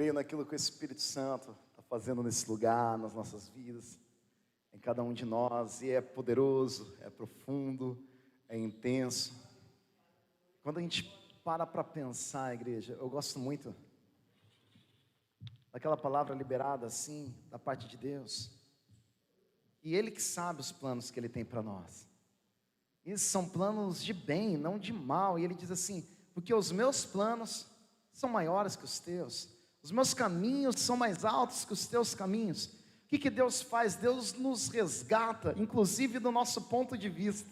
creio naquilo que o Espírito Santo está fazendo nesse lugar, nas nossas vidas, em cada um de nós, e é poderoso, é profundo, é intenso. Quando a gente para pensar, igreja, eu gosto muito daquela palavra liberada assim, da parte de Deus, e Ele que sabe os planos que Ele tem para nós. E são planos de bem, não de mal, e Ele diz assim: porque os meus planos são maiores que os teus, os meus caminhos são mais altos que os teus caminhos. O que Deus faz? Deus nos resgata, inclusive do nosso ponto de vista.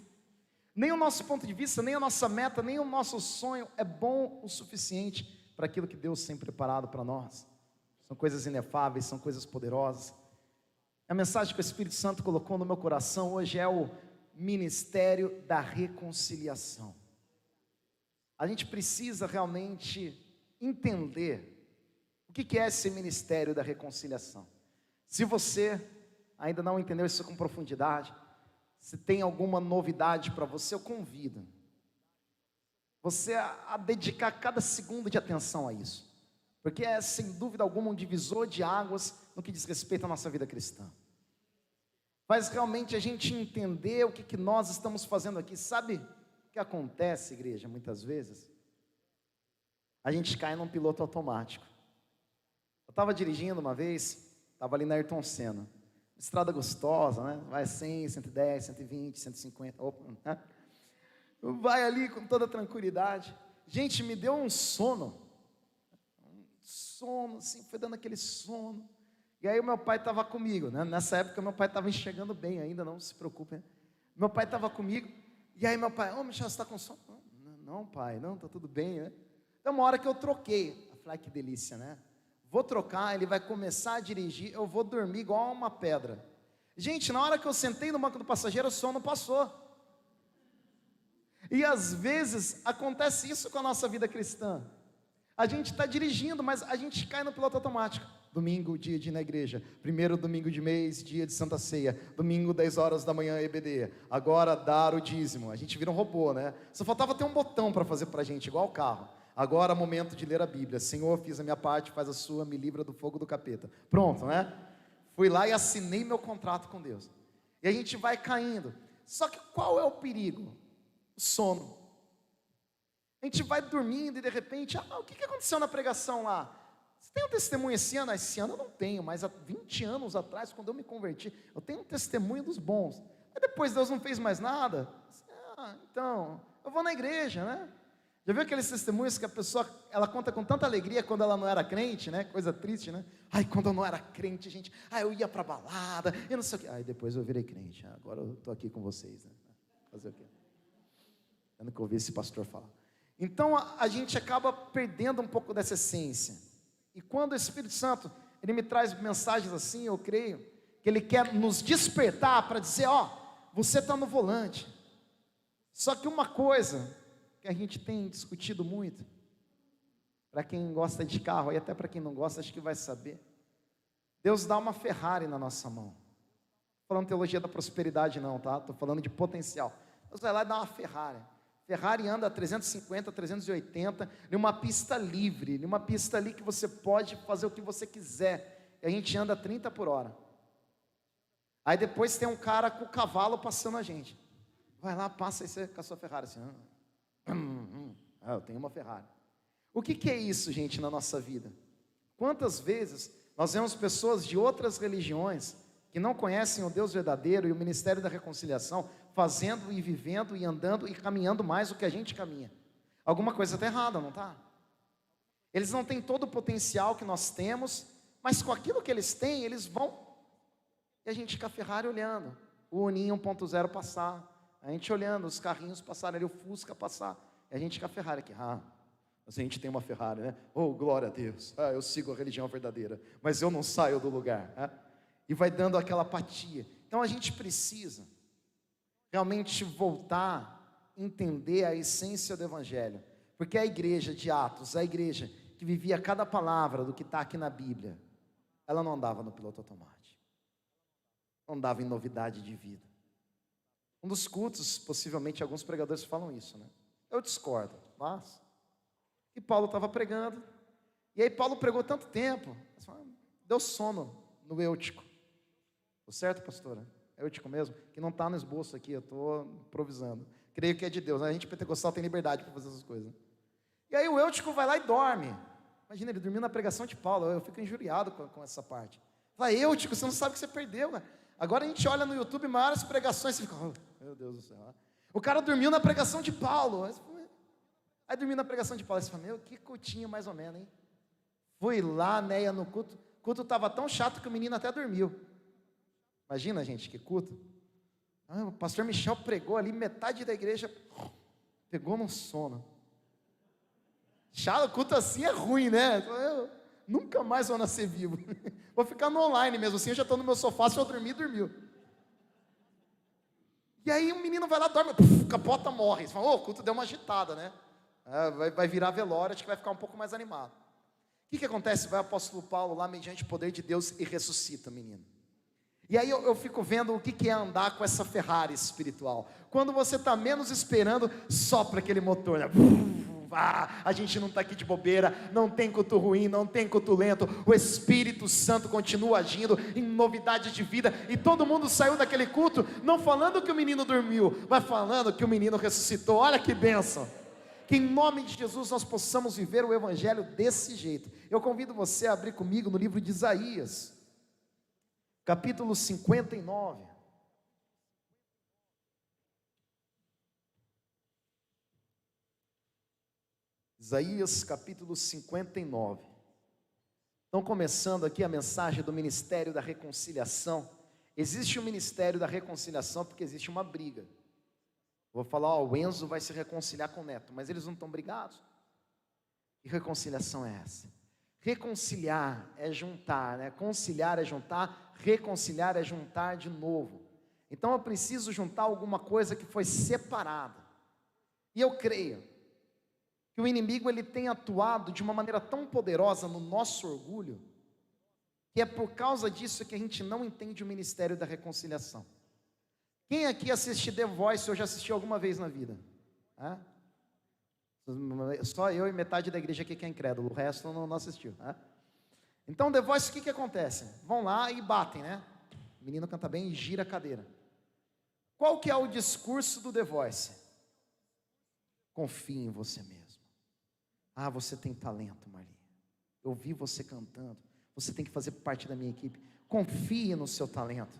Nem o nosso ponto de vista, nem a nossa meta, nem o nosso sonho é bom o suficiente para aquilo que Deus tem preparado para nós. São coisas inefáveis, são coisas poderosas. A mensagem que o Espírito Santo colocou no meu coração hoje é o ministério da reconciliação. A gente precisa realmente entender o que é esse ministério da reconciliação. Se você ainda não entendeu isso com profundidade, se tem alguma novidade para você, eu convido você a dedicar cada segundo de atenção a isso, porque é sem dúvida alguma um divisor de águas no que diz respeito à nossa vida cristã. Faz realmente a gente entender o que nós estamos fazendo aqui. Sabe o que acontece, igreja, muitas vezes? A gente cai num piloto automático. Eu estava dirigindo uma vez, estava ali na Ayrton Senna, estrada gostosa, né? Vai 100, 110, 120, 150, opa, né? Vai ali com toda tranquilidade. Gente, me deu um sono assim, foi dando aquele sono. E aí o meu pai estava comigo, né? Nessa época meu pai estava enxergando bem ainda, não se preocupe, né? Meu pai estava comigo, e aí meu pai: ô Michel, você está com sono? Não, pai, não, está tudo bem, né? Então uma hora que eu troquei, eu falei: que delícia, né? Vou trocar, ele vai começar a dirigir, eu vou dormir igual uma pedra. Gente, na hora que eu sentei no banco do passageiro, o sono passou. E às vezes acontece isso com a nossa vida cristã. A gente está dirigindo, mas a gente cai no piloto automático. Domingo, dia de ir na igreja. Primeiro domingo de mês, dia de Santa Ceia. Domingo, 10 horas da manhã, EBD. Agora, dar o dízimo. A gente vira um robô, né? Só faltava ter um botão para fazer para a gente, igual o carro. Agora, momento de ler a Bíblia. Senhor, fiz a minha parte, faz a sua, me livra do fogo do capeta. Pronto, né? Fui lá e assinei meu contrato com Deus. E a gente vai caindo. Só que qual é o perigo? O sono. A gente vai dormindo e de repente, o que aconteceu na pregação lá? Você tem um testemunho esse ano? Esse ano eu não tenho, mas há 20 anos atrás, quando eu me converti, eu tenho um testemunho dos bons. Aí depois Deus não fez mais nada. Então, eu vou na igreja, né? Já viu aqueles testemunhos que a pessoa, ela conta com tanta alegria quando ela não era crente, né? Coisa triste, né? Ai, quando eu não era crente, gente, eu ia pra balada, eu não sei o quê. Aí depois eu virei crente, agora eu tô aqui com vocês, né? Fazer o quê? Eu nunca ouvi esse pastor falar. Então a gente acaba perdendo um pouco dessa essência. E quando o Espírito Santo, ele me traz mensagens assim, eu creio que ele quer nos despertar para dizer: você está no volante. Só que uma coisa que a gente tem discutido muito, para quem gosta de carro e até para quem não gosta, acho que vai saber. Deus dá uma Ferrari na nossa mão. Não estou falando teologia da prosperidade não, tá? Estou falando de potencial. Deus vai lá e dá uma Ferrari. Ferrari anda a 350, 380, numa pista livre, numa pista ali que você pode fazer o que você quiser. E a gente anda a 30 por hora. Aí depois tem um cara com o cavalo passando a gente. Vai lá, passa aí você com a sua Ferrari assim. Eu tenho uma Ferrari. O que é isso, gente, na nossa vida? Quantas vezes nós vemos pessoas de outras religiões que não conhecem o Deus verdadeiro e o ministério da reconciliação, fazendo e vivendo e andando e caminhando mais do que a gente caminha? Alguma coisa está errada, não está? Eles não têm todo o potencial que nós temos, mas com aquilo que eles têm, eles vão. E a gente fica a Ferrari olhando, o Uninho 1.0 passar, a gente olhando os carrinhos passarem ali, o Fusca passar, e a gente fica a Ferrari aqui, mas a gente tem uma Ferrari, né? Oh, glória a Deus, eu sigo a religião verdadeira, mas eu não saio do lugar, e vai dando aquela apatia. Então a gente precisa realmente voltar, entender a essência do Evangelho, porque a igreja de Atos, a igreja que vivia cada palavra do que está aqui na Bíblia, ela não andava no piloto automático, não andava em novidade de vida. Um dos cultos, possivelmente alguns pregadores falam isso, né? Eu discordo, mas... E Paulo estava pregando, E aí Paulo pregou tanto tempo, deu sono no Eutico. Tô certo, pastora? Eutico mesmo? Que não está no esboço aqui, eu estou improvisando. Creio que é de Deus, né? A gente pentecostal tem liberdade para fazer essas coisas. E aí o Eutico vai lá e dorme. Imagina, ele dormiu na pregação de Paulo. Eu fico injuriado com essa parte. Fala, Eutico, você não sabe o que você perdeu, né? Agora a gente olha no YouTube maiores pregações e fica, oh, meu Deus do céu. O cara dormiu na pregação de Paulo. Aí dormiu na pregação de Paulo. Você fala, meu, que cultinho mais ou menos, hein? Fui lá, Neia, no culto. O culto estava tão chato que o menino até dormiu. Imagina, gente, que culto. O pastor Michel pregou ali, metade da igreja pegou no sono. Chato, culto assim é ruim, né? Eu nunca mais vou nascer vivo. Vou ficar no online mesmo, assim eu já estou no meu sofá, se eu dormir, dormiu. E aí o menino vai lá, dorme, capota, morre. Você fala, o culto deu uma agitada, né? Vai virar velório, acho que vai ficar um pouco mais animado. O que acontece? Vai o apóstolo Paulo lá, mediante o poder de Deus, e ressuscita o menino. E aí eu fico vendo o que é andar com essa Ferrari espiritual. Quando você está menos esperando, sopra aquele motor, né? A gente não está aqui de bobeira, não tem culto ruim, não tem culto lento, o Espírito Santo continua agindo em novidade de vida, e todo mundo saiu daquele culto, não falando que o menino dormiu, mas falando que o menino ressuscitou. Olha que bênção, que em nome de Jesus nós possamos viver o Evangelho desse jeito. Eu convido você a abrir comigo no livro de Isaías, capítulo 59, Isaías capítulo 59, estão começando aqui a mensagem do Ministério da Reconciliação. Existe o Ministério da Reconciliação porque existe uma briga. Vou falar, o Enzo vai se reconciliar com o Neto, mas eles não estão brigados. Que reconciliação é essa? Reconciliar é juntar, né? Conciliar é juntar, reconciliar é juntar de novo. Então eu preciso juntar alguma coisa que foi separada. E eu creio que o inimigo ele tem atuado de uma maneira tão poderosa no nosso orgulho, que é por causa disso que a gente não entende o ministério da reconciliação. Quem aqui assiste The Voice ou já assistiu alguma vez na vida? Só eu e metade da igreja aqui que é incrédulo, o resto não assistiu. Então The Voice, o que acontece? Vão lá e batem, né? O menino canta bem e gira a cadeira. Qual que é o discurso do The Voice? Confie em você mesmo. Você tem talento, Marli. Eu vi você cantando. Você tem que fazer parte da minha equipe. Confie no seu talento.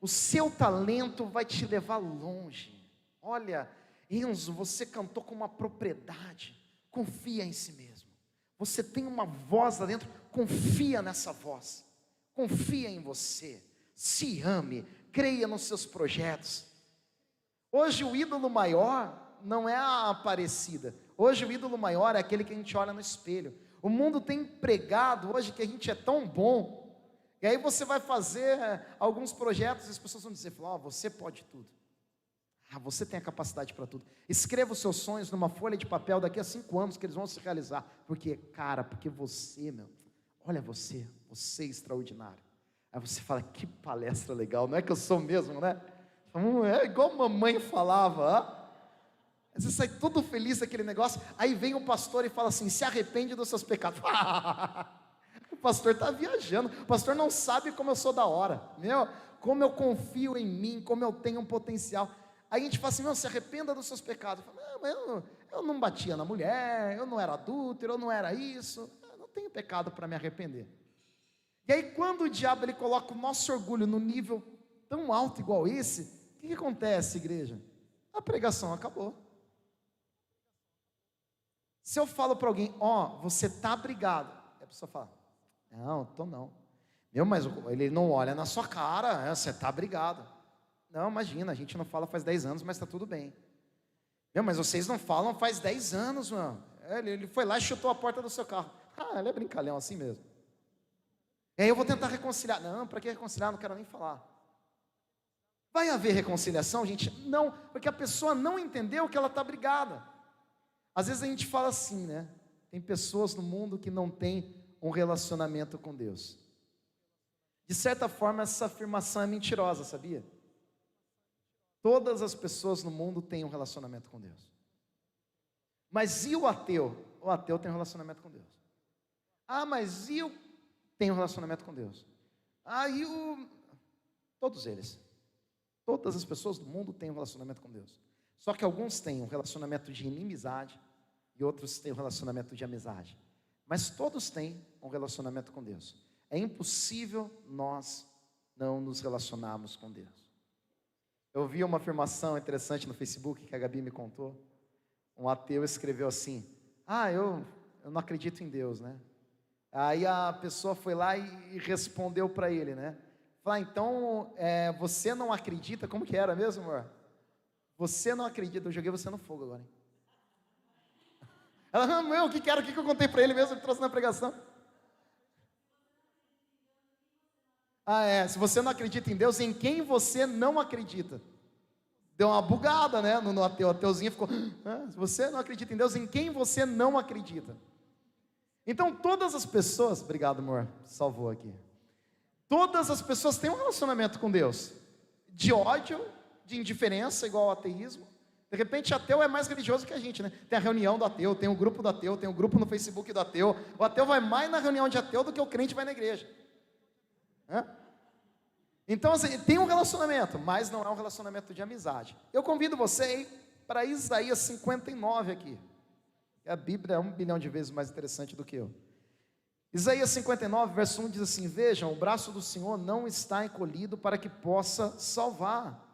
O seu talento vai te levar longe. Olha, Enzo, você cantou com uma propriedade. Confia em si mesmo. Você tem uma voz lá dentro. Confia nessa voz. Confia em você. Se ame. Creia nos seus projetos. Hoje o ídolo maior não é a Aparecida. Hoje o ídolo maior é aquele que a gente olha no espelho. O mundo tem pregado hoje que a gente é tão bom. E aí você vai fazer alguns projetos e as pessoas vão dizer, você pode tudo. Você tem a capacidade para tudo. Escreva os seus sonhos numa folha de papel daqui a 5 anos que eles vão se realizar. Porque você, olha você é extraordinário. Aí você fala, que palestra legal, não é que eu sou mesmo, né? É igual a mamãe falava, Você sai todo feliz daquele negócio, aí vem o pastor e fala assim, se arrepende dos seus pecados. O pastor está viajando, o pastor não sabe como eu sou da hora, como eu confio em mim, como eu tenho um potencial. Aí a gente fala assim, se arrependa dos seus pecados. Eu não batia na mulher, eu não era adúltero, eu não era isso, eu não tenho pecado para me arrepender. E aí quando o diabo ele coloca o nosso orgulho no nível tão alto igual esse, o que acontece, igreja? A pregação acabou. Se eu falo para alguém, você está brigado, a pessoa fala, não, estou não. Mas ele não olha na sua cara, você está brigado. Não, imagina, a gente não fala faz 10 anos, mas está tudo bem. Mas vocês não falam faz 10 anos, mano. Ele foi lá e chutou a porta do seu carro. Ele é brincalhão assim mesmo. E aí eu vou tentar reconciliar. Não, para que reconciliar? Não quero nem falar. Vai haver reconciliação, gente? Não, porque a pessoa não entendeu que ela está brigada. Às vezes a gente fala assim, né? Tem pessoas no mundo que não têm um relacionamento com Deus. De certa forma, essa afirmação é mentirosa, sabia? Todas as pessoas no mundo têm um relacionamento com Deus. Mas e o ateu? O ateu tem um relacionamento com Deus. Ah, mas e eu tenho um relacionamento com Deus? Ah, todos eles. Todas as pessoas do mundo têm um relacionamento com Deus. Só que alguns têm um relacionamento de inimizade e outros têm um relacionamento de amizade. Mas todos têm um relacionamento com Deus. É impossível nós não nos relacionarmos com Deus. Eu vi uma afirmação interessante no Facebook que a Gabi me contou. Um ateu escreveu assim: eu não acredito em Deus, né? Aí a pessoa foi lá e respondeu para ele, né? Falou: então, você não acredita? Como que era mesmo, amor? Você não acredita? Eu joguei você no fogo agora, hein? Ela: o que era? O que eu contei para ele mesmo? Ele trouxe na pregação. Se você não acredita em Deus, em quem você não acredita? Deu uma bugada, né, no ateu. O ateuzinho ficou: se você não acredita em Deus, em quem você não acredita? Então todas as pessoas, obrigado, amor, salvou aqui. Todas as pessoas têm um relacionamento com Deus, de ódio, de indiferença, igual ao ateísmo. De repente ateu é mais religioso que a gente, né? Tem a reunião do ateu, tem o grupo do ateu, tem o grupo no Facebook do ateu. O ateu vai mais na reunião de ateu do que o crente vai na igreja. Então, assim, tem um relacionamento, mas não é um relacionamento de amizade. Eu convido você a ir para Isaías 59 aqui. A Bíblia é 1 bilhão de vezes mais interessante do que eu. Isaías 59, verso 1 diz assim: vejam, o braço do Senhor não está encolhido para que possa salvar,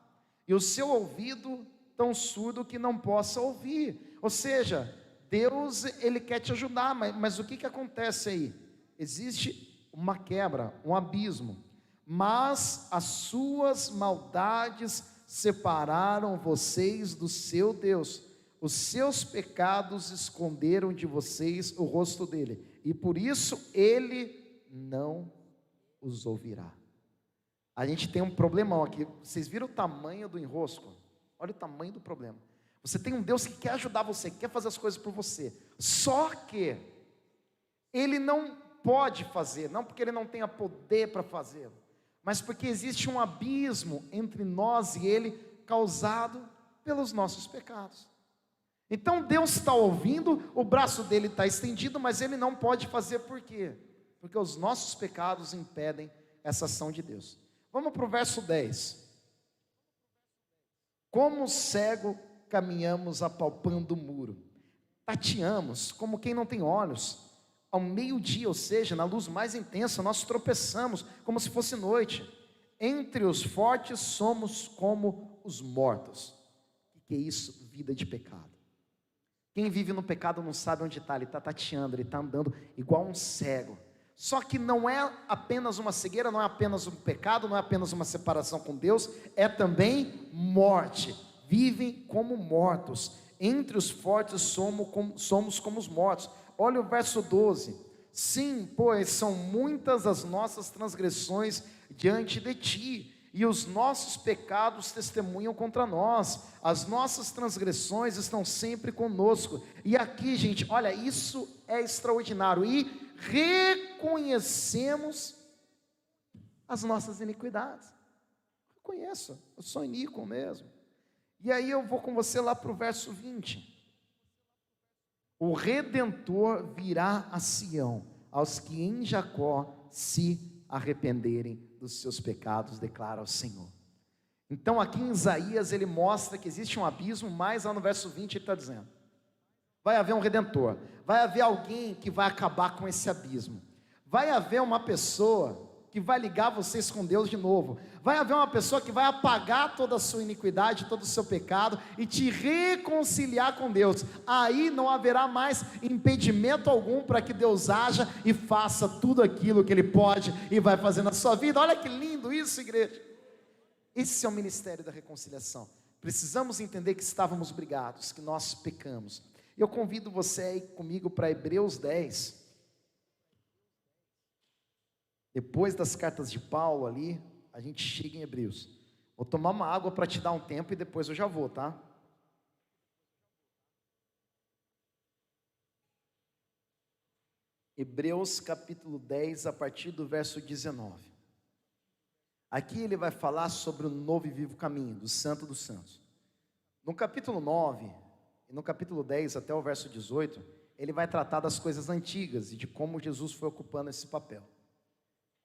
e o seu ouvido tão surdo que não possa ouvir. Ou seja, Deus, Ele quer te ajudar, mas o que acontece aí? Existe uma quebra, um abismo. Mas as suas maldades separaram vocês do seu Deus. Os seus pecados esconderam de vocês o rosto dele, e por isso ele não os ouvirá. A gente tem um problemão aqui. Vocês viram o tamanho do enrosco? Olha o tamanho do problema. Você tem um Deus que quer ajudar você, que quer fazer as coisas por você, só que ele não pode fazer, não porque ele não tenha poder para fazê-lo, mas porque existe um abismo entre nós e ele, causado pelos nossos pecados. Então Deus está ouvindo, o braço dele está estendido, mas ele não pode fazer. Por quê? Porque os nossos pecados impedem essa ação de Deus. Vamos para o verso 10. Como cego caminhamos apalpando o muro, tateamos como quem não tem olhos. Ao meio-dia, ou seja, na luz mais intensa, nós tropeçamos como se fosse noite. Entre os fortes somos como os mortos. O que é isso? Vida de pecado. Quem vive no pecado não sabe onde está, ele está tateando, ele está andando igual um cego. Só que não é apenas uma cegueira, não é apenas um pecado, não é apenas uma separação com Deus, é também morte. Vivem como mortos. Entre os fortes somos como os mortos. Olha o verso 12. Sim, pois são muitas as nossas transgressões diante de ti, e os nossos pecados testemunham contra nós. As nossas transgressões estão sempre conosco. E aqui, gente, olha, isso é extraordinário. E reconhecemos as nossas iniquidades. Reconheço, eu sou iníquo mesmo. E aí eu vou com você lá para o verso 20. O Redentor virá a Sião, aos que em Jacó se arrependerem dos seus pecados, declara o Senhor. Então aqui em Isaías ele mostra que existe um abismo, mas lá no verso 20 ele está dizendo: vai haver um Redentor, vai haver alguém que vai acabar com esse abismo, vai haver uma pessoa que vai ligar vocês com Deus de novo, vai haver uma pessoa que vai apagar toda a sua iniquidade, todo o seu pecado e te reconciliar com Deus. Aí não haverá mais impedimento algum para que Deus haja e faça tudo aquilo que Ele pode e vai fazer na sua vida. Olha que lindo isso, igreja. Esse é o ministério da reconciliação. Precisamos entender que estávamos brigados, que nós pecamos. Eu convido você a ir comigo para Hebreus 10. Depois das cartas de Paulo ali, a gente chega em Hebreus. Vou tomar uma água para te dar um tempo e depois eu já vou, tá? Hebreus capítulo 10, a partir do verso 19. Aqui ele vai falar sobre o novo e vivo caminho, do Santo dos Santos. No capítulo 9, e no capítulo 10 até o verso 18, ele vai tratar das coisas antigas e de como Jesus foi ocupando esse papel.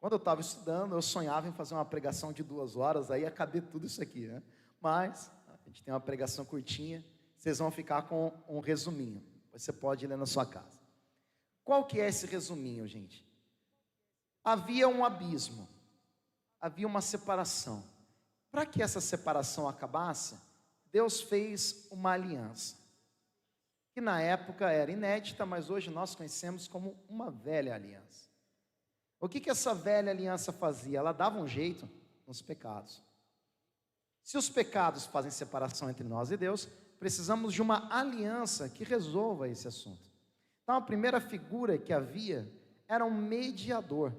Quando eu estava estudando, eu sonhava em fazer uma pregação de 2 horas, aí ia caber tudo isso aqui, né? Mas a gente tem uma pregação curtinha, vocês vão ficar com um resuminho. Você pode ler na sua casa. Qual que é esse resuminho, gente? Havia um abismo, havia uma separação. Para que essa separação acabasse, Deus fez uma aliança, que na época era inédita, mas hoje nós conhecemos como uma velha aliança. O que essa velha aliança fazia? Ela dava um jeito nos pecados. Se os pecados fazem separação entre nós e Deus, precisamos de uma aliança que resolva esse assunto. Então a primeira figura que havia era um mediador.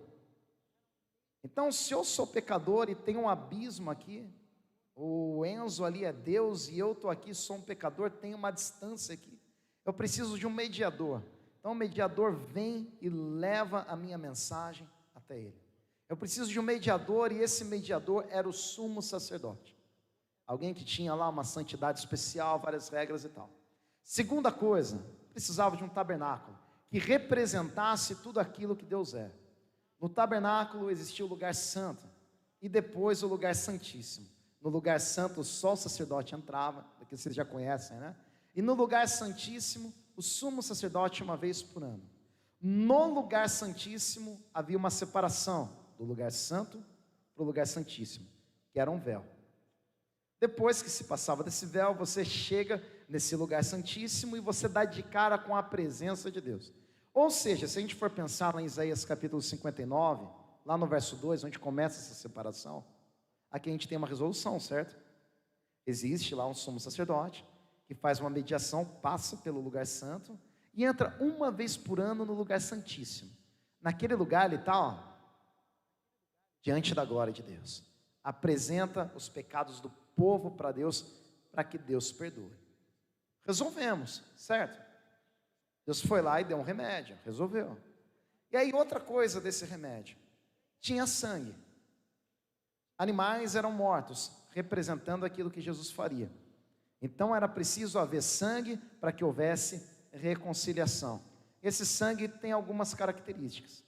Então, se eu sou pecador e tem um abismo aqui, o Enzo ali é Deus e eu estou aqui, sou um pecador, tem uma distância aqui. Eu preciso de um mediador. Então o mediador vem e leva a minha mensagem até ele. Eu preciso de um mediador, e esse mediador era o sumo sacerdote. Alguém que tinha lá uma santidade especial, várias regras e tal. Segunda coisa, precisava de um tabernáculo, que representasse tudo aquilo que Deus é. No tabernáculo existia o lugar santo, e depois o lugar santíssimo. No lugar santo só o sacerdote entrava, que vocês já conhecem, né? E no lugar santíssimo, o sumo sacerdote uma vez por ano. No lugar santíssimo havia uma separação do lugar santo para o lugar santíssimo, que era um véu. Depois que se passava desse véu, você chega nesse lugar santíssimo e você dá de cara com a presença de Deus. Ou seja, se a gente for pensar lá em Isaías capítulo 59, lá no verso 2, onde começa essa separação, aqui a gente tem uma resolução, certo? Existe lá um sumo sacerdote, que faz uma mediação, passa pelo lugar santo, e entra uma vez por ano no lugar santíssimo. Naquele lugar ele está, diante da glória de Deus. Apresenta os pecados do povo para Deus, para que Deus perdoe. Resolvemos, certo? Deus foi lá e deu um remédio, resolveu. E aí outra coisa desse remédio, tinha sangue. Animais eram mortos, representando aquilo que Jesus faria. Então era preciso haver sangue para que houvesse reconciliação. Esse sangue tem algumas características.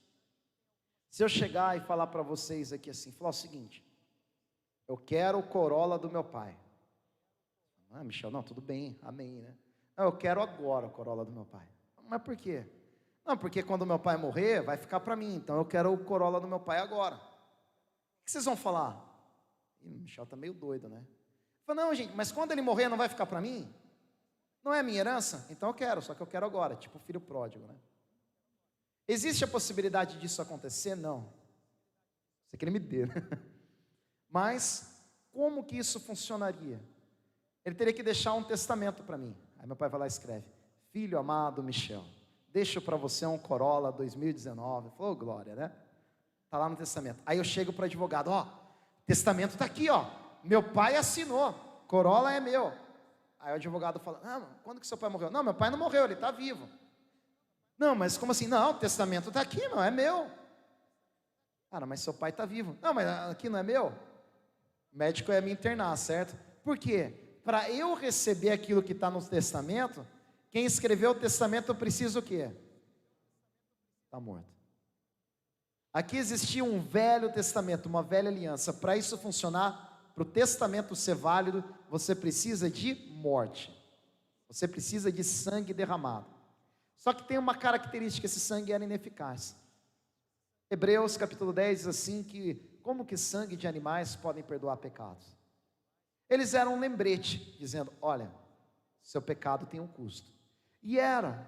Se eu chegar e falar para vocês aqui assim, falar o seguinte: eu quero o Corolla do meu pai. Ah, Michel, não, tudo bem, amém, né? Não, eu quero agora o Corolla do meu pai. Mas por quê? Não, porque quando meu pai morrer, vai ficar para mim, então eu quero o Corolla do meu pai agora. O que vocês vão falar? Ih, o Michel está meio doido, né? Fala, não, gente, mas quando ele morrer não vai ficar para mim? Não é minha herança? Então eu quero, só que eu quero agora, tipo o filho pródigo, né? Existe a possibilidade disso acontecer? Não. Você queria me dê, né? Mas, como que isso funcionaria? Ele teria que deixar um testamento para mim. Aí meu pai vai lá e escreve: filho amado Michel, deixo para você um Corolla 2019. Falou, glória, né? Está lá no testamento. Aí eu chego para o advogado, ó, testamento está aqui, ó. Meu pai assinou, Corolla é meu. Aí o advogado fala, não, quando que seu pai morreu? Não, meu pai não morreu, ele está vivo. Não, mas como assim? Não, o testamento está aqui, não, é meu. Cara, mas seu pai está vivo. Não, mas aqui não é meu? O médico ia me internar, certo? Por quê? Para eu receber aquilo que está no testamento, quem escreveu o testamento eu preciso o quê? Está morto. Aqui existia um velho testamento, uma velha aliança. Para isso funcionar, para o testamento ser válido, você precisa de morte. Você precisa de sangue derramado. Só que tem uma característica, esse sangue era ineficaz. Hebreus capítulo 10 diz assim que, como que sangue de animais podem perdoar pecados? Eles eram um lembrete, dizendo, olha, seu pecado tem um custo. E era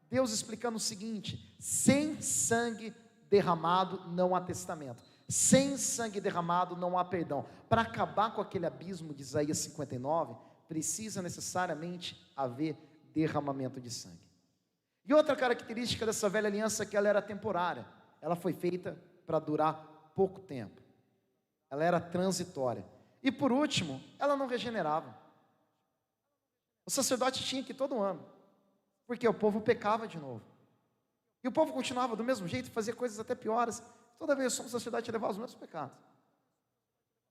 Deus explicando o seguinte: sem sangue derramado não há testamento, sem sangue derramado não há perdão. Para acabar com aquele abismo de Isaías 59, precisa necessariamente haver derramamento de sangue. E outra característica dessa velha aliança é que ela era temporária, ela foi feita para durar pouco tempo, ela era transitória. E por último, ela não regenerava. O sacerdote tinha que ir todo ano, porque o povo pecava de novo. E o povo continuava do mesmo jeito, fazia coisas até piores. Toda vez o sacerdote levava os mesmos pecados.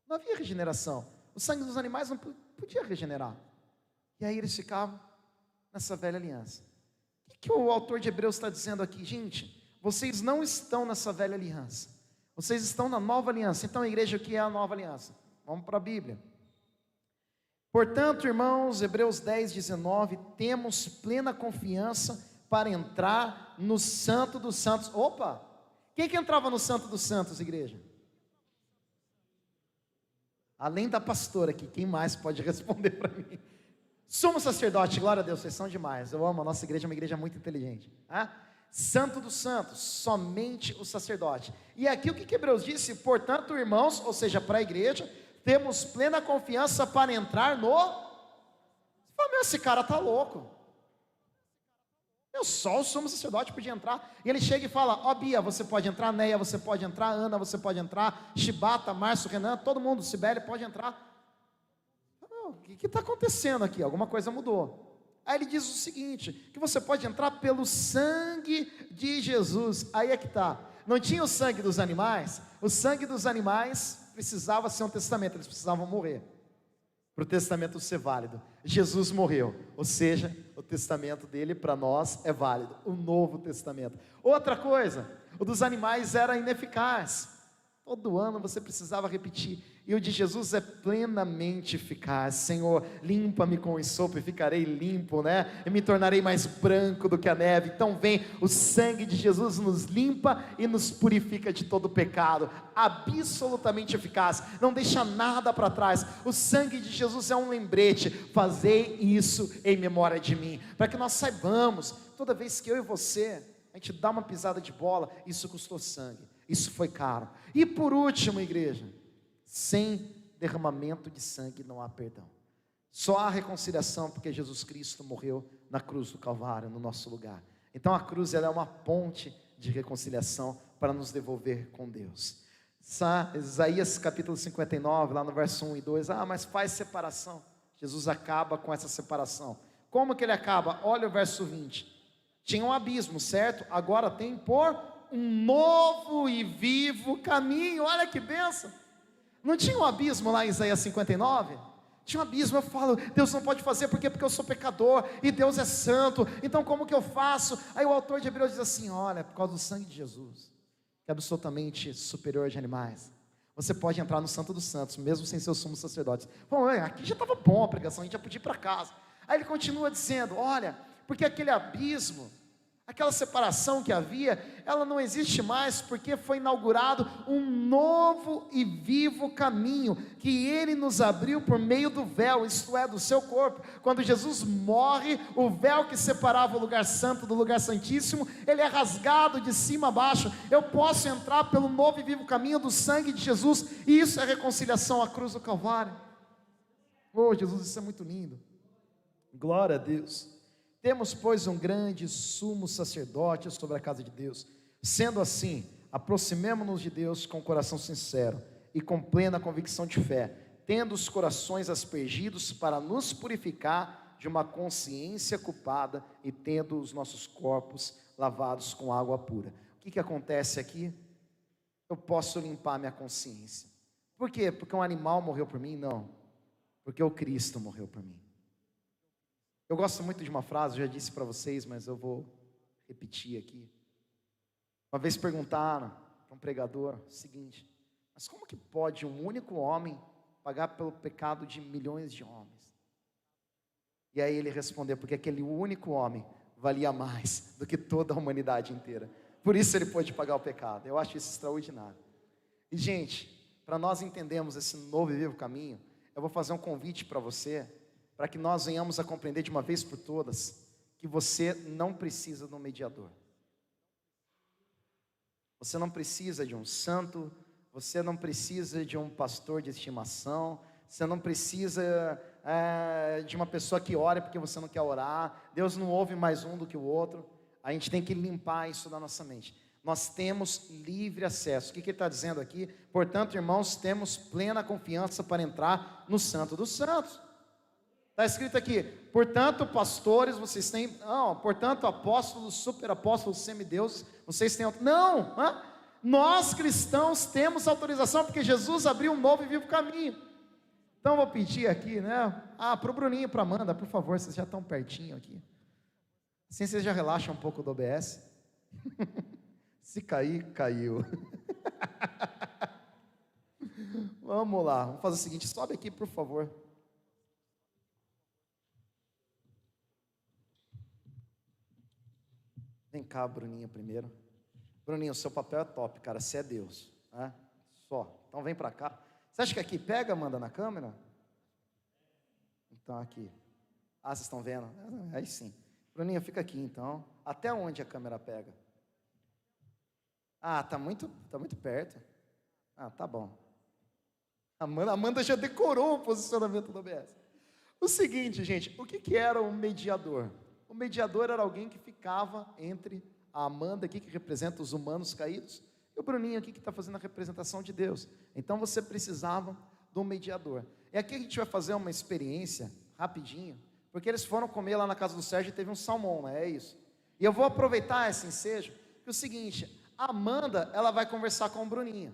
Não havia regeneração. O sangue dos animais não podia regenerar. E aí eles ficavam nessa velha aliança, que o autor de Hebreus está dizendo aqui? Gente, vocês não estão nessa velha aliança, vocês estão na nova aliança. Então, igreja, o que é a nova aliança? Vamos para a Bíblia. Portanto, irmãos, Hebreus 10, 19, temos plena confiança para entrar no Santo dos Santos. Opa! Quem que entrava no Santo dos Santos, igreja? Além da pastora aqui, quem mais pode responder para mim? Sumo sacerdote, glória a Deus, vocês são demais. Eu amo, a nossa igreja é uma igreja muito inteligente. Santo dos Santos, somente o sacerdote. E aqui o que Hebreus disse? Portanto, irmãos, ou seja, para a igreja, temos plena confiança para entrar no... Você fala, meu, esse cara está louco. Só o sumo sacerdote podia entrar. E ele chega e fala, ó Bia, você pode entrar, Neia, você pode entrar, Ana, você pode entrar, Chibata, Márcio, Renan, todo mundo, Sibeli pode entrar. O que está acontecendo aqui? Alguma coisa mudou. Aí ele diz o seguinte, que você pode entrar pelo sangue de Jesus. Aí é que está. Não tinha o sangue dos animais? O sangue dos animais precisava ser um testamento, eles precisavam morrer para o testamento ser válido. Jesus morreu, ou seja, o testamento dele para nós é válido, o Novo Testamento. Outra coisa, o dos animais era ineficaz, todo ano você precisava repetir, e o de Jesus é plenamente eficaz. Senhor, limpa-me com esopo e ficarei limpo, né? E me tornarei mais branco do que a neve. Então vem, o sangue de Jesus nos limpa e nos purifica de todo pecado, absolutamente eficaz, não deixa nada para trás. O sangue de Jesus é um lembrete, fazei isso em memória de mim, para que nós saibamos, toda vez que eu e você, a gente dá uma pisada de bola, isso custou sangue, isso foi caro. E por último, igreja, sem derramamento de sangue não há perdão. Só há reconciliação porque Jesus Cristo morreu na cruz do Calvário, no nosso lugar. Então a cruz, ela é uma ponte de reconciliação para nos devolver com Deus. Isaías capítulo 59, lá no verso 1 e 2, mas faz separação. Jesus acaba com essa separação. Como que ele acaba? Olha o verso 20. Tinha um abismo, certo? Agora tem por um novo e vivo caminho. Olha que bênção. Não tinha um abismo lá em Isaías 59? Tinha um abismo. Eu falo, Deus não pode fazer, porque eu sou pecador, e Deus é santo, então como que eu faço? Aí o autor de Hebreus diz assim, olha, por causa do sangue de Jesus, que é absolutamente superior de animais, você pode entrar no Santo dos Santos, mesmo sem ser o sumo sacerdote. Bom, aqui já estava bom a pregação, a gente já podia ir para casa. Aí ele continua dizendo, olha, porque aquele abismo, aquela separação que havia, ela não existe mais, porque foi inaugurado um novo e vivo caminho, que Ele nos abriu por meio do véu, isto é, do seu corpo. Quando Jesus morre, o véu que separava o lugar santo do lugar santíssimo, ele é rasgado de cima a baixo. Eu posso entrar pelo novo e vivo caminho do sangue de Jesus, e isso é reconciliação à cruz do Calvário. Oh Jesus, isso é muito lindo, glória a Deus. Temos, pois, um grande sumo sacerdote sobre a casa de Deus. Sendo assim, aproximemo-nos de Deus com coração sincero e com plena convicção de fé, tendo os corações aspergidos para nos purificar de uma consciência culpada e tendo os nossos corpos lavados com água pura. O que acontece aqui? Eu posso limpar minha consciência. Por quê? Porque um animal morreu por mim? Não, porque o Cristo morreu por mim. Eu gosto muito de uma frase, eu já disse para vocês, mas eu vou repetir aqui. Uma vez perguntaram para um pregador o seguinte, mas como que pode um único homem pagar pelo pecado de milhões de homens? E aí ele respondeu, porque aquele único homem valia mais do que toda a humanidade inteira. Por isso ele pôde pagar o pecado. Eu acho isso extraordinário. E gente, para nós entendermos esse novo e vivo caminho, eu vou fazer um convite para você, para que nós venhamos a compreender de uma vez por todas, que você não precisa de um mediador. Você não precisa de um santo, você não precisa de um pastor de estimação, você não precisa de uma pessoa que ore porque você não quer orar. Deus não ouve mais um do que o outro. A gente tem que limpar isso da nossa mente. Nós temos livre acesso. O que ele está dizendo aqui? Portanto, irmãos, temos plena confiança para entrar no Santo dos Santos. Está escrito aqui, portanto, pastores, vocês têm, não, portanto, apóstolos, superapóstolos, semideuses, vocês têm, não, nós cristãos temos autorização, porque Jesus abriu um novo e vivo caminho. Então, eu vou pedir aqui, né, para o Bruninho e para a Amanda, por favor, vocês já estão pertinho aqui. Assim você já relaxa um pouco do OBS. Se cair, caiu. Vamos lá, vamos fazer o seguinte, sobe aqui por favor. Vem cá, Bruninho, primeiro. Bruninho, o seu papel é top, cara, você é Deus, né? Só, então vem pra cá. Você acha que aqui pega, manda na câmera? Então aqui. Ah, vocês estão vendo? Aí sim. Bruninho, fica aqui então. Até onde a câmera pega? Ah, tá muito perto. Ah, tá bom. Amanda já decorou o posicionamento do OBS. O seguinte, gente, o que era o mediador? O mediador era alguém que ficava entre a Amanda aqui, que representa os humanos caídos, e o Bruninho aqui, que está fazendo a representação de Deus. Então você precisava de um mediador. E aqui a gente vai fazer uma experiência, rapidinho, porque eles foram comer lá na casa do Sérgio e teve um salmão, né? É isso. E eu vou aproveitar esse ensejo, que é o seguinte, a Amanda, ela vai conversar com o Bruninho.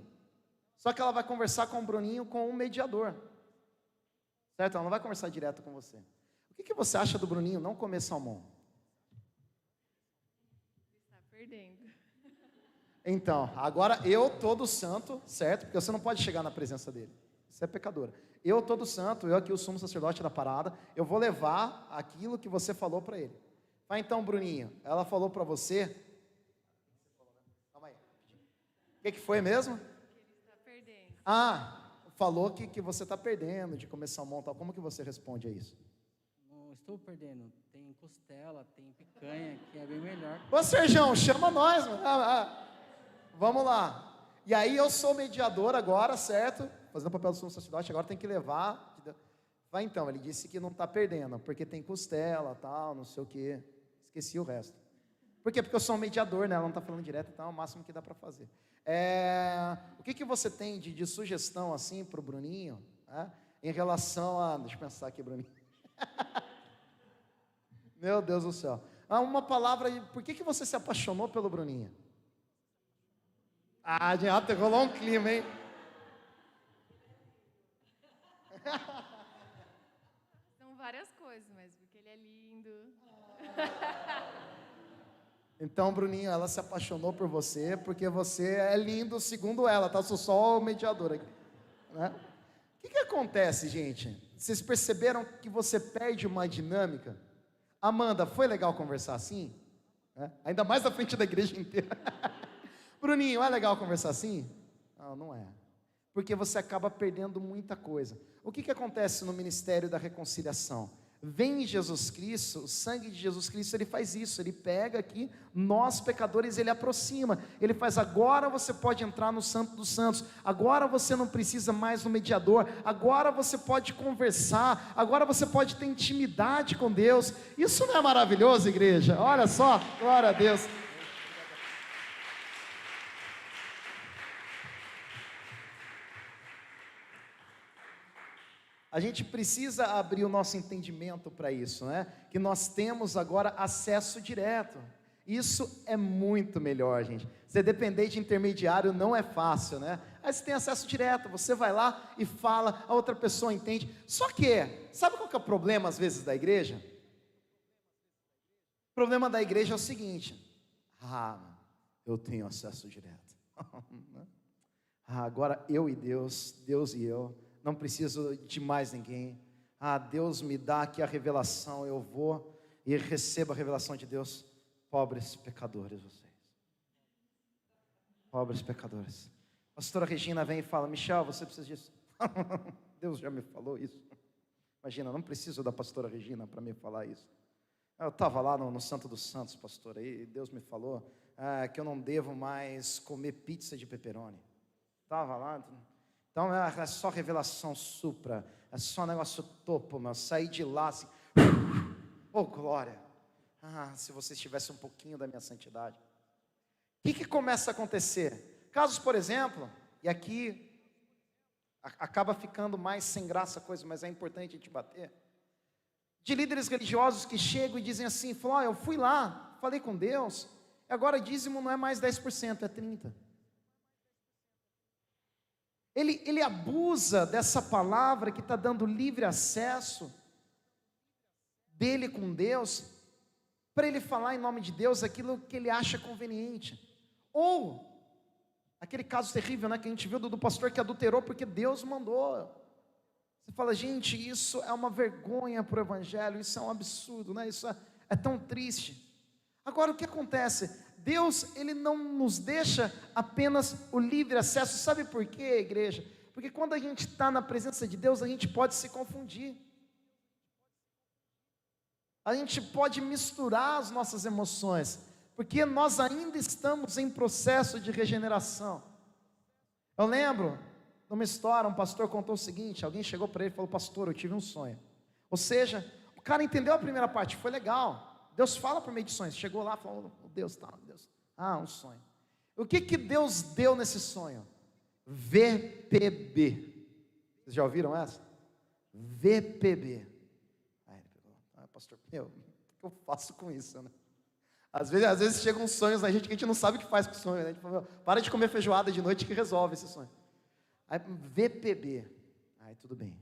Só que ela vai conversar com o Bruninho com um mediador. Certo? Ela não vai conversar direto com você. O que você acha do Bruninho não comer salmão? Está perdendo. Então, agora eu todo santo, certo? Porque você não pode chegar na presença dele. Você é pecadora. Eu todo santo, eu aqui o sumo sacerdote da parada, eu vou levar aquilo que você falou para ele. Vai então, Bruninho, ela falou para você... Calma aí. O que foi mesmo? Que ele está perdendo. Ah, falou que você está perdendo de comer salmão e tal. Como que você responde a isso? Não estou perdendo. Tem costela, tem picanha, que é bem melhor. Ô Serjão, chama nós, mano. Vamos lá. E aí eu sou mediador agora, certo? Fazendo o papel do sumo sacerdote, agora tem que levar. Vai então, ele disse que não está perdendo, porque tem costela, tal, não sei o quê. Esqueci o resto. Por quê? Porque eu sou um mediador, né? Ela não está falando direto, então é o máximo que dá para fazer. O que você tem de sugestão assim para o Bruninho, né? Em relação a... Deixa eu pensar aqui, Bruninho. Meu Deus do céu. Uma palavra, por que você se apaixonou pelo Bruninho? Até rolou um clima, hein? São várias coisas, mas porque ele é lindo. Então, Bruninho, ela se apaixonou por você, porque você é lindo segundo ela, tá? Sou só o mediador aqui, né? O que acontece, gente? Vocês perceberam que você perde uma dinâmica? Amanda, foi legal conversar assim? Ainda mais na frente da igreja inteira. Bruninho, é legal conversar assim? Não, não é. Porque você acaba perdendo muita coisa. O que acontece no ministério da reconciliação? Vem Jesus Cristo, o sangue de Jesus Cristo, ele faz isso, ele pega aqui, nós pecadores, ele aproxima, ele faz, agora você pode entrar no Santo dos Santos, agora você não precisa mais do mediador, agora você pode conversar, agora você pode ter intimidade com Deus. Isso não é maravilhoso, igreja? Olha só, glória a Deus. A gente precisa abrir o nosso entendimento para isso, né? Que nós temos agora acesso direto. Isso é muito melhor, gente. Você depender de intermediário não é fácil, né? Aí você tem acesso direto, você vai lá e fala, a outra pessoa entende. Só que, sabe qual que é o problema às vezes da igreja? O problema da igreja é o seguinte: eu tenho acesso direto. Agora eu e Deus, Deus e eu. Não preciso de mais ninguém. Deus me dá aqui a revelação, eu vou e recebo a revelação de Deus. Pobres pecadores vocês. Pobres pecadores. A pastora Regina vem e fala: Michel, você precisa disso. Deus já me falou isso. Imagina, não preciso da pastora Regina para me falar isso. Eu estava lá no Santo dos Santos, pastor, e Deus me falou que eu não devo mais comer pizza de pepperoni. Estava lá... Então é só revelação supra, é só negócio topo, meu. Sair de lá assim, oh glória, se vocês tivessem um pouquinho da minha santidade. O que começa a acontecer? Casos, por exemplo, e aqui acaba ficando mais sem graça a coisa, mas é importante a gente bater, de líderes religiosos que chegam e dizem assim, eu fui lá, falei com Deus, e agora dízimo não é mais 10%, é 30%. Ele abusa dessa palavra que está dando livre acesso dele com Deus, para ele falar em nome de Deus aquilo que ele acha conveniente. Ou aquele caso terrível, né, que a gente viu do pastor que adulterou porque Deus mandou. Você fala, gente, isso é uma vergonha para o evangelho, isso é um absurdo, né? Isso é tão triste. Agora o que acontece? Deus, ele não nos deixa apenas o livre acesso. Sabe por quê, igreja? Porque quando a gente está na presença de Deus, a gente pode se confundir. A gente pode misturar as nossas emoções, porque nós ainda estamos em processo de regeneração. Eu lembro de uma história, um pastor contou o seguinte, alguém chegou para ele e falou, pastor, eu tive um sonho. Ou seja, o cara entendeu a primeira parte, foi legal. Deus fala por meio de sonhos. Chegou lá e falou, Deus, um sonho. O que Deus deu nesse sonho? VPB. Vocês já ouviram essa? VPB. Aí ele pegou, pastor, o que eu faço com isso, né? Às vezes chegam sonhos na gente que a gente não sabe o que faz com o sonho, né? A gente fala, para de comer feijoada de noite que resolve esse sonho. Aí, VPB. Aí tudo bem.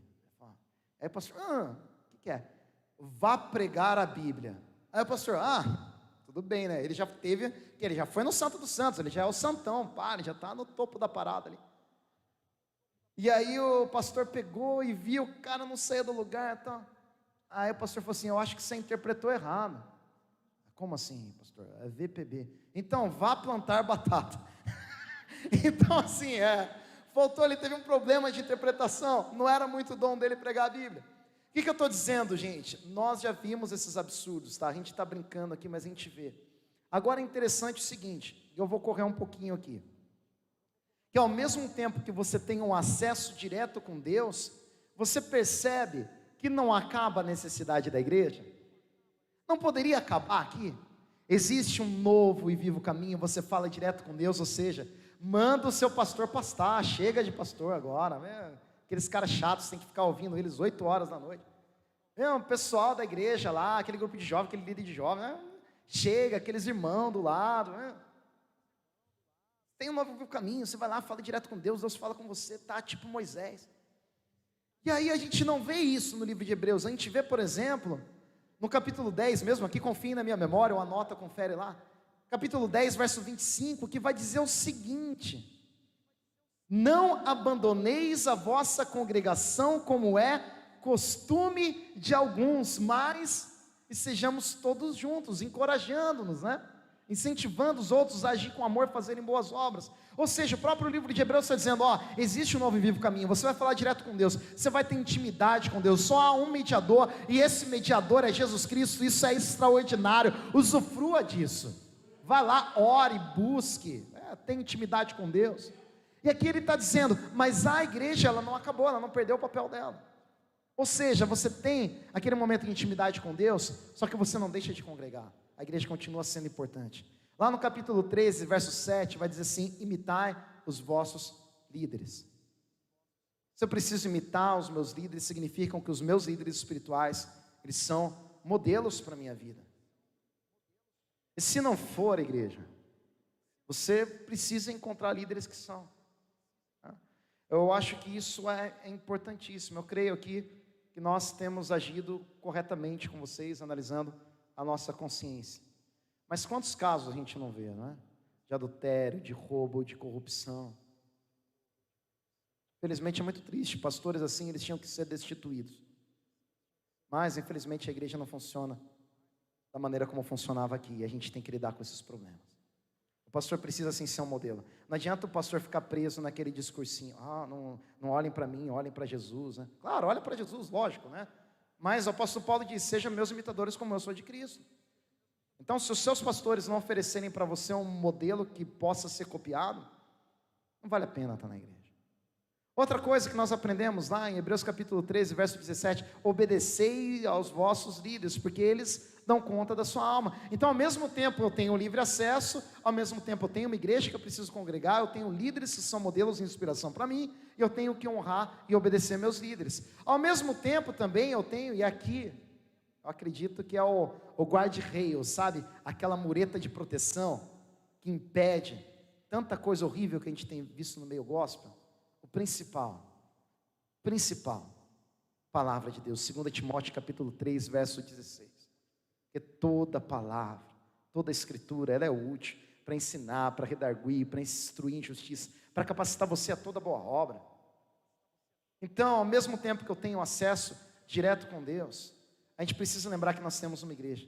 Aí o pastor, o que é? Vá pregar a Bíblia. Aí o pastor, tudo bem, né? Ele já foi no Santo dos Santos, ele já é o santão, ele já está no topo da parada ali. E aí o pastor pegou e viu, o cara não saía do lugar, então. Aí o pastor falou assim, eu acho que você interpretou errado. Como assim, pastor? É VPB. Então, vá plantar batata. Então, assim, faltou, ele teve um problema de interpretação, não era muito dom dele pregar a Bíblia. O que eu estou dizendo, gente? Nós já vimos esses absurdos, tá? A gente está brincando aqui, mas a gente vê. Agora é interessante o seguinte, eu vou correr um pouquinho aqui, que ao mesmo tempo que você tem um acesso direto com Deus, você percebe que não acaba a necessidade da igreja? Não poderia acabar aqui? Existe um novo e vivo caminho, você fala direto com Deus, ou seja, manda o seu pastor pastar, chega de pastor agora, né? Aqueles caras chatos, tem que ficar ouvindo eles 8 horas da noite. O pessoal da igreja lá, aquele grupo de jovens, aquele líder de jovens, né? Chega, aqueles irmãos do lado, né? Tem um novo caminho, você vai lá, fala direto com Deus, Deus fala com você, tá tipo Moisés. E aí a gente não vê isso no livro de Hebreus, a gente vê, por exemplo, no capítulo 10 mesmo, aqui confiem na minha memória, ou anota, confere lá, capítulo 10, verso 25, que vai dizer o seguinte: não abandoneis a vossa congregação, como é costume de alguns, mas e sejamos todos juntos, encorajando-nos, né? Incentivando os outros a agir com amor, fazerem boas obras. Ou seja, o próprio livro de Hebreus está dizendo, existe um novo e vivo caminho, você vai falar direto com Deus, você vai ter intimidade com Deus, só há um mediador, e esse mediador é Jesus Cristo, isso é extraordinário, usufrua disso, vai lá, ore, busque, tenha intimidade com Deus. E aqui ele está dizendo, mas a igreja, ela não acabou, ela não perdeu o papel dela. Ou seja, você tem aquele momento de intimidade com Deus, só que você não deixa de congregar. A igreja continua sendo importante. Lá no capítulo 13, verso 7, vai dizer assim, imitai os vossos líderes. Se eu preciso imitar os meus líderes, significam que os meus líderes espirituais, eles são modelos para a minha vida. E se não for, igreja, você precisa encontrar líderes que são. Eu acho que isso é importantíssimo. Eu creio aqui que nós temos agido corretamente com vocês, analisando a nossa consciência. Mas quantos casos a gente não vê, não é? De adultério, de roubo, de corrupção. Infelizmente é muito triste, pastores assim, eles tinham que ser destituídos. Mas infelizmente a igreja não funciona da maneira como funcionava aqui, e a gente tem que lidar com esses problemas. O pastor precisa assim ser um modelo. Não adianta o pastor ficar preso naquele discursinho, não olhem para mim, olhem para Jesus, né? Claro, olha para Jesus, lógico, né? Mas o apóstolo Paulo diz, sejam meus imitadores como eu sou de Cristo. Então, se os seus pastores não oferecerem para você um modelo que possa ser copiado, não vale a pena estar na igreja. Outra coisa que nós aprendemos lá em Hebreus capítulo 13, verso 17, obedecei aos vossos líderes, porque eles dão conta da sua alma. Então, ao mesmo tempo eu tenho livre acesso, ao mesmo tempo eu tenho uma igreja que eu preciso congregar, eu tenho líderes que são modelos de inspiração para mim, e eu tenho que honrar e obedecer meus líderes. Ao mesmo tempo também eu tenho, e aqui, eu acredito que é o guarda-reio, sabe? Aquela mureta de proteção que impede tanta coisa horrível que a gente tem visto no meio gospel. O principal, palavra de Deus, 2 Timóteo capítulo 3, verso 16. Porque toda palavra, toda escritura, ela é útil para ensinar, para redarguir, para instruir em justiça, para capacitar você a toda boa obra. Então, ao mesmo tempo que eu tenho acesso direto com Deus, a gente precisa lembrar que nós temos uma igreja,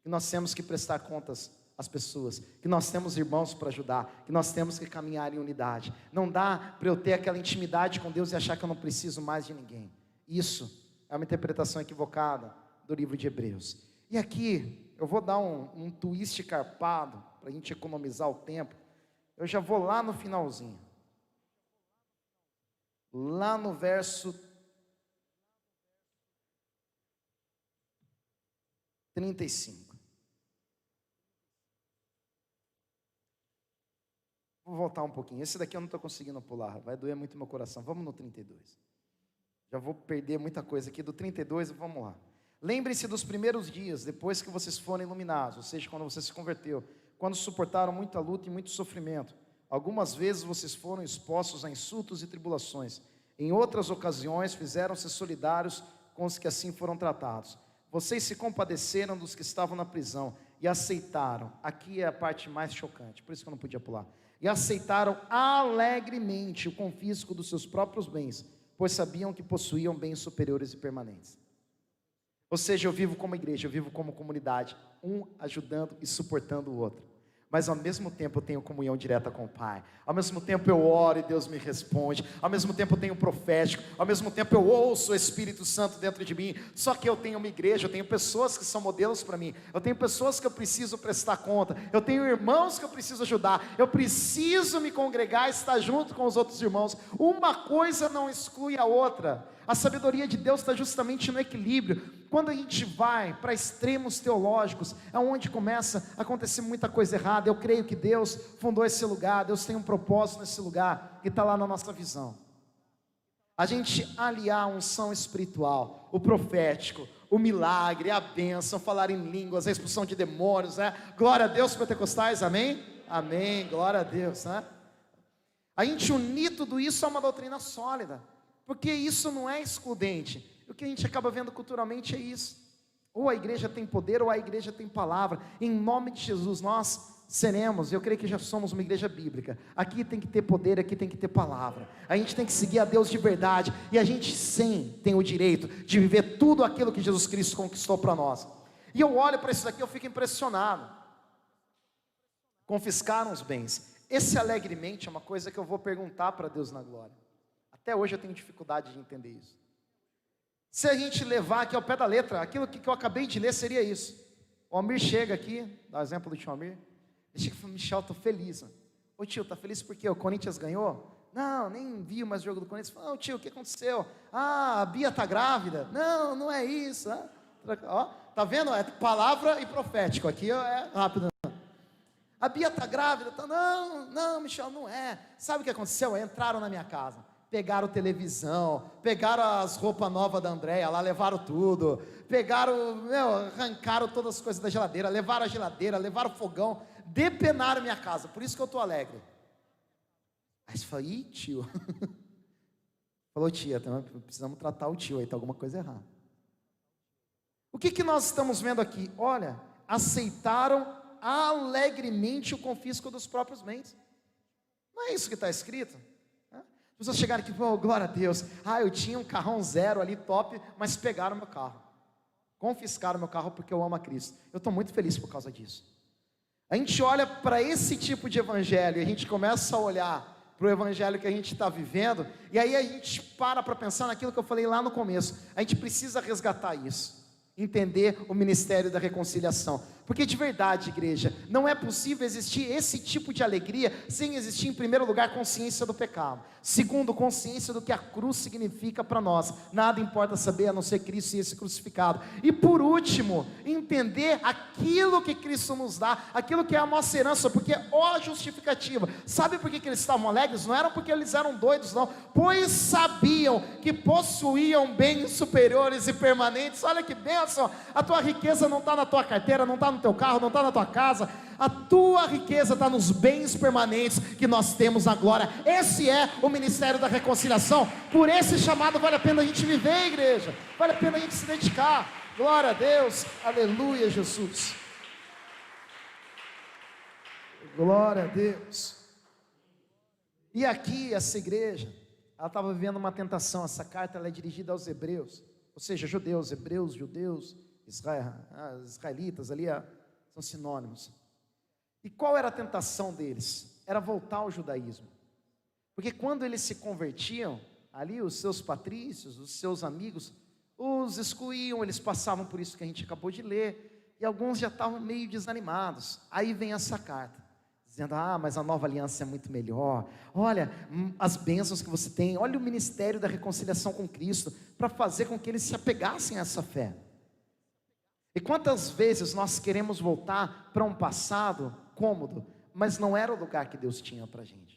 que nós temos que prestar contas às pessoas, que nós temos irmãos para ajudar, que nós temos que caminhar em unidade. Não dá para eu ter aquela intimidade com Deus e achar que eu não preciso mais de ninguém. Isso é uma interpretação equivocada do livro de Hebreus. E aqui eu vou dar um twist carpado para a gente economizar o tempo. Eu já vou lá no finalzinho, lá no verso 35. Vou voltar um pouquinho. Esse daqui eu não estou conseguindo pular, vai doer muito meu coração. Vamos no 32. Já vou perder muita coisa aqui. Do 32, vamos lá. Lembrem-se dos primeiros dias, depois que vocês foram iluminados, ou seja, quando você se converteu, quando suportaram muita luta e muito sofrimento. Algumas vezes vocês foram expostos a insultos e tribulações. Em outras ocasiões, fizeram-se solidários com os que assim foram tratados. Vocês se compadeceram dos que estavam na prisão e aceitaram. Aqui é a parte mais chocante, por isso que eu não podia pular. E aceitaram alegremente o confisco dos seus próprios bens, pois sabiam que possuíam bens superiores e permanentes. Ou seja, eu vivo como igreja, eu vivo como comunidade, um ajudando e suportando o outro. Mas ao mesmo tempo eu tenho comunhão direta com o Pai. Ao mesmo tempo eu oro e Deus me responde. Ao mesmo tempo eu tenho profético. Ao mesmo tempo eu ouço o Espírito Santo dentro de mim. Só que eu tenho uma igreja, eu tenho pessoas que são modelos para mim. Eu tenho pessoas que eu preciso prestar conta. Eu tenho irmãos que eu preciso ajudar. Eu preciso me congregar e estar junto com os outros irmãos. Uma coisa não exclui a outra. A sabedoria de Deus está justamente no equilíbrio. Quando a gente vai para extremos teológicos, é onde começa a acontecer muita coisa errada. Eu creio que Deus fundou esse lugar, Deus tem um propósito nesse lugar, que está lá na nossa visão. A gente aliar a unção espiritual, o profético, o milagre, a bênção, falar em línguas, a expulsão de demônios, né? Glória a Deus, pentecostais, amém? Amém, glória a Deus, né? A gente unir tudo isso a uma doutrina sólida, porque isso não é excludente. O que a gente acaba vendo culturalmente é isso. Ou a igreja tem poder, ou a igreja tem palavra. Em nome de Jesus, nós seremos, eu creio que já somos uma igreja bíblica. Aqui tem que ter poder, aqui tem que ter palavra. A gente tem que seguir a Deus de verdade. E a gente sim tem o direito de viver tudo aquilo que Jesus Cristo conquistou para nós. E eu olho para isso daqui, eu fico impressionado. Confiscaram os bens. Esse alegremente é uma coisa que eu vou perguntar para Deus na glória. Até hoje eu tenho dificuldade de entender isso. Se a gente levar aqui ao pé da letra, aquilo que eu acabei de ler seria isso. O Almir chega aqui, dá o exemplo do tio Almir. Ele chega e fala: Michel, estou feliz. Mano. Ô tio, tá feliz porque o Corinthians ganhou? Não, nem vi mais o jogo do Corinthians. Ô tio, o que aconteceu? Ah, a Bia tá grávida. Não, não é isso. Ó, tá vendo? É palavra e profético. Aqui é rápido. A Bia tá grávida. Não, Michel, não é. Sabe o que aconteceu? Entraram na minha casa. Pegaram televisão, pegaram as roupas novas da Andréia lá, levaram tudo, arrancaram todas as coisas da geladeira, levaram a geladeira, levaram o fogão, depenaram minha casa, por isso que eu estou alegre. Aí você fala: ih, tio, falou: tia, precisamos tratar o tio, aí está alguma coisa errada. O que nós estamos vendo aqui? Olha, aceitaram alegremente o confisco dos próprios bens. Não é isso que está escrito? As pessoas chegaram aqui: oh, glória a Deus, eu tinha um carrão zero ali, top, mas pegaram meu carro, confiscaram meu carro porque eu amo a Cristo. Eu estou muito feliz por causa disso. A gente olha para esse tipo de evangelho, e a gente começa a olhar para o evangelho que a gente está vivendo, e aí a gente para pensar naquilo que eu falei lá no começo. A gente precisa resgatar isso, entender o ministério da reconciliação, porque de verdade, igreja, não é possível existir esse tipo de alegria sem existir, em primeiro lugar, consciência do pecado. Segundo, consciência do que a cruz significa para nós. Nada importa saber a não ser Cristo e esse crucificado. E por último, entender aquilo que Cristo nos dá, aquilo que é a nossa herança, porque ó justificativa. Sabe por que eles estavam alegres? Não era porque eles eram doidos, não, pois sabiam que possuíam bens superiores e permanentes. Olha que bênção! A tua riqueza não está na tua carteira, não está no teu carro, não está na tua casa. A tua riqueza está nos bens permanentes que nós temos na glória. Esse é o ministério da reconciliação. Por esse chamado vale a pena a gente viver, igreja. Vale a pena a gente se dedicar. Glória a Deus, aleluia, Jesus. Glória a Deus. E aqui, essa igreja, ela estava vivendo uma tentação. Essa carta ela é dirigida aos hebreus, ou seja, judeus, hebreus, judeus, israelitas, ali são sinônimos. E qual era a tentação deles? Era voltar ao judaísmo. Porque quando eles se convertiam, ali os seus patrícios, os seus amigos, os excluíam, eles passavam por isso que a gente acabou de ler, e alguns já estavam meio desanimados. Aí vem essa carta, dizendo, mas a nova aliança é muito melhor, olha as bênçãos que você tem, olha o ministério da reconciliação com Cristo, para fazer com que eles se apegassem a essa fé. E quantas vezes nós queremos voltar para um passado cômodo, mas não era o lugar que Deus tinha para a gente.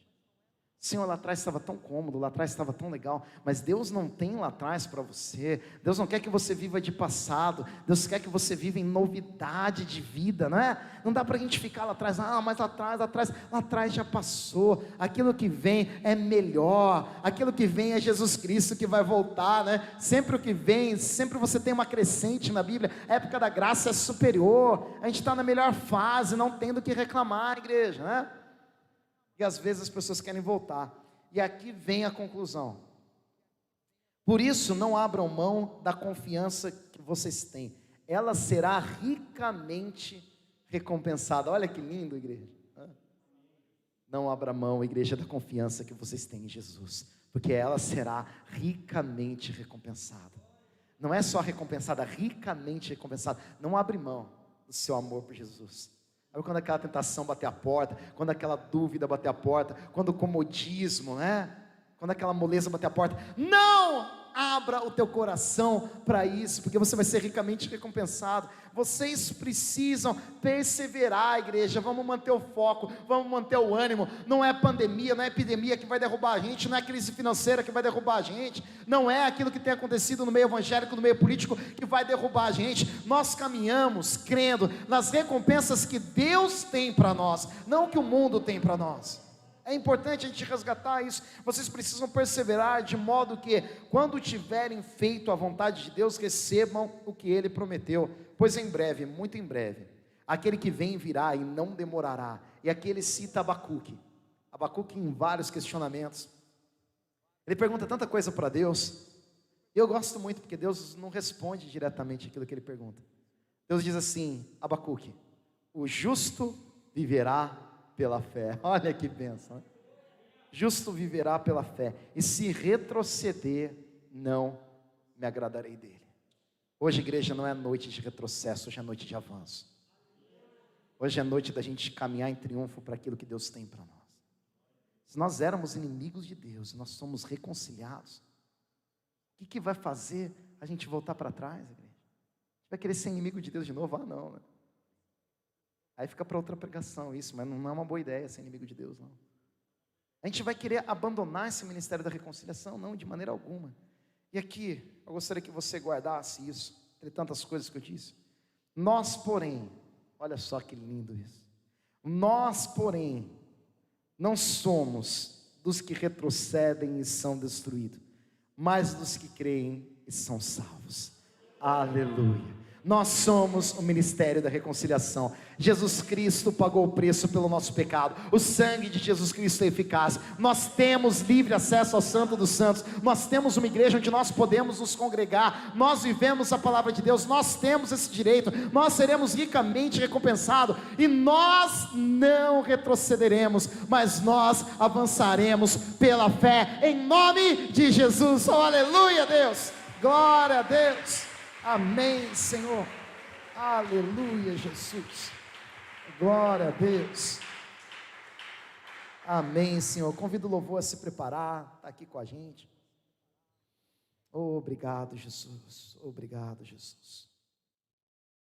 Senhor, lá atrás estava tão cômodo, lá atrás estava tão legal, mas Deus não tem lá atrás para você. Deus não quer que você viva de passado, Deus quer que você viva em novidade de vida, não é? Não dá para a gente ficar lá atrás, mas lá atrás já passou. Aquilo que vem é melhor, aquilo que vem é Jesus Cristo que vai voltar, né? Sempre o que vem, sempre você tem uma crescente na Bíblia, a época da graça é superior, a gente está na melhor fase, não tem do que reclamar, igreja, né? E às vezes as pessoas querem voltar. E aqui vem a conclusão. Por isso, não abram mão da confiança que vocês têm. Ela será ricamente recompensada. Olha que lindo, igreja. Não abra mão, igreja, da confiança que vocês têm em Jesus. Porque ela será ricamente recompensada. Não é só recompensada, ricamente recompensada. Não abre mão do seu amor por Jesus. Sabe quando aquela tentação bater a porta, quando aquela dúvida bater a porta, quando o comodismo, né? Quando aquela moleza bater a porta, não abra o teu coração para isso, porque você vai ser ricamente recompensado. Vocês precisam perseverar, igreja. Vamos manter o foco, vamos manter o ânimo. Não é pandemia, não é epidemia que vai derrubar a gente, não é crise financeira que vai derrubar a gente, não é aquilo que tem acontecido no meio evangélico, no meio político que vai derrubar a gente. Nós caminhamos crendo nas recompensas que Deus tem para nós, não que o mundo tem para nós. É importante a gente resgatar isso. Vocês precisam perseverar de modo que, quando tiverem feito a vontade de Deus, recebam o que Ele prometeu. Pois em breve, muito em breve, aquele que vem virá e não demorará. E aqui ele cita Abacuque. Abacuque em vários questionamentos. Ele pergunta tanta coisa para Deus. E eu gosto muito, porque Deus não responde diretamente aquilo que ele pergunta. Deus diz assim, Abacuque, o justo viverá pela fé. Olha que bênção, né? Justo viverá pela fé, e se retroceder, não me agradarei dele. Hoje, igreja, não é noite de retrocesso, hoje é noite de avanço. Hoje é noite da gente caminhar em triunfo para aquilo que Deus tem para nós. Se nós éramos inimigos de Deus, nós somos reconciliados, o que vai fazer a gente voltar para trás, igreja? A gente vai querer ser inimigo de Deus de novo? Não, né? Aí fica para outra pregação isso, mas não é uma boa ideia ser inimigo de Deus, não. A gente vai querer abandonar esse ministério da reconciliação? Não, de maneira alguma. E aqui, eu gostaria que você guardasse isso, entre tantas coisas que eu disse. Nós, porém, olha só que lindo isso. Nós, porém, não somos dos que retrocedem e são destruídos, mas dos que creem e são salvos. Aleluia. Nós somos o ministério da reconciliação. Jesus Cristo pagou o preço pelo nosso pecado. O sangue de Jesus Cristo é eficaz. Nós temos livre acesso ao Santo dos Santos. Nós temos uma igreja onde nós podemos nos congregar. Nós vivemos a palavra de Deus. Nós temos esse direito. Nós seremos ricamente recompensados. E nós não retrocederemos, mas nós avançaremos pela fé, em nome de Jesus. Oh, aleluia, Deus. Glória a Deus. Amém, Senhor. Aleluia, Jesus. Glória a Deus. Amém, Senhor. Convido o louvor a se preparar, está aqui com a gente. Obrigado, Jesus. Obrigado, Jesus.